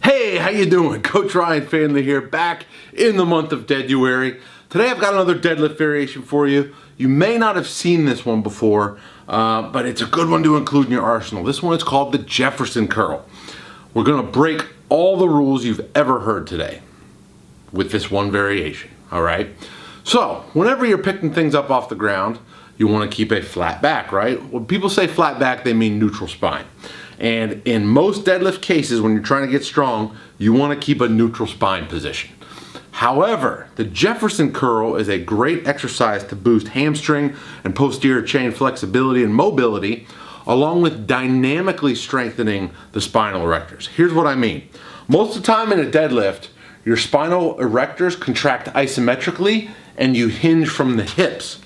Hey, how you doing? Coach Ryan Fanley here, back in the month of Deaduary. Today I've got another deadlift variation for you. You may not have seen this one before, but it's a good one to include in your arsenal. This one is called the Jefferson curl. We're gonna break all the rules you've ever heard today with this one variation, all right? So, whenever you're picking things up off the ground, you wanna keep a flat back, right? When people say flat back, they mean neutral spine. And in most deadlift cases, when you're trying to get strong, you want to keep a neutral spine position. However, the Jefferson curl is a great exercise to boost hamstring and posterior chain flexibility and mobility, along with dynamically strengthening the spinal erectors. Here's what I mean. Most of the time in a deadlift, your spinal erectors contract isometrically and you hinge from the hips.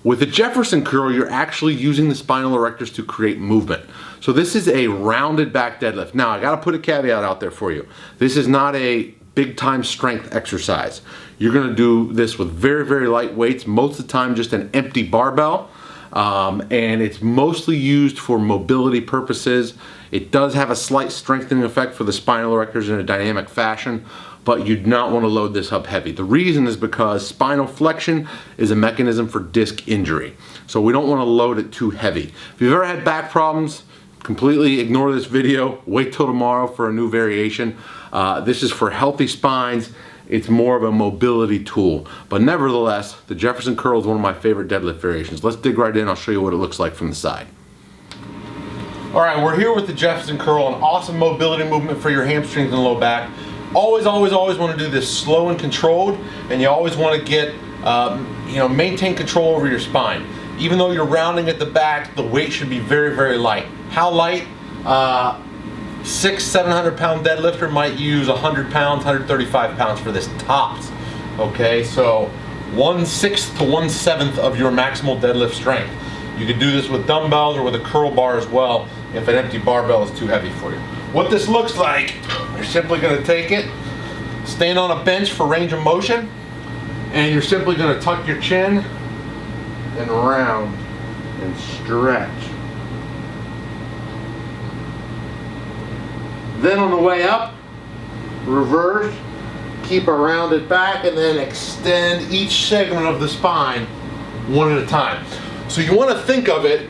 With the Jefferson curl, you're actually using the spinal erectors to create movement. So this is a rounded back deadlift. Now, I gotta put a caveat out there for you. This is not a big time strength exercise. You're gonna do this with very, very light weights, most of the time just an empty barbell, and it's mostly used for mobility purposes. It does have a slight strengthening effect for the spinal erectors in a dynamic fashion, but you do not want to load this up heavy. The reason is because spinal flexion is a mechanism for disc injury. So we don't want to load it too heavy. If you've ever had back problems, completely ignore this video. Wait till tomorrow for a new variation. This is for healthy spines. It's more of a mobility tool. But nevertheless, the Jefferson curl is one of my favorite deadlift variations. Let's dig right in. I'll show you what it looks like from the side. All right, we're here with the Jefferson curl, an awesome mobility movement for your hamstrings and low back. Always want to do this slow and controlled, and you always want to get, maintain control over your spine. Even though you're rounding at the back, the weight should be very, very light. How light? 600-700 pound deadlifter might use 100 pounds, 135 pounds for this tops. Okay, so 1/6 to 1/7 of your maximal deadlift strength. You could do this with dumbbells or with a curl bar as well if an empty barbell is too heavy for you. What this looks like, you're simply going to take it, stand on a bench for range of motion, and you're simply going to tuck your chin and round and stretch. Then on the way up, reverse, keep a rounded back, and then extend each segment of the spine one at a time. So you want to think of it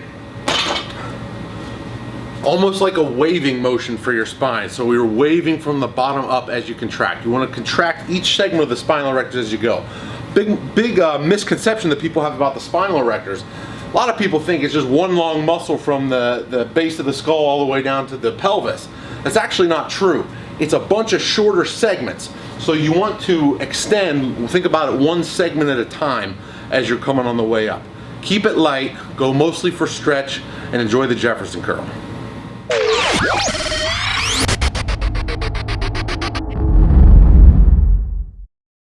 almost like a waving motion for your spine. So you're waving from the bottom up as you contract. You want to contract each segment of the spinal erectors as you go. Big misconception that people have about the spinal erectors. A lot of people think it's just one long muscle from the base of the skull all the way down to the pelvis. That's actually not true. It's a bunch of shorter segments. So you want to extend, think about it one segment at a time as you're coming on the way up. Keep it light, go mostly for stretch, and enjoy the Jefferson curl.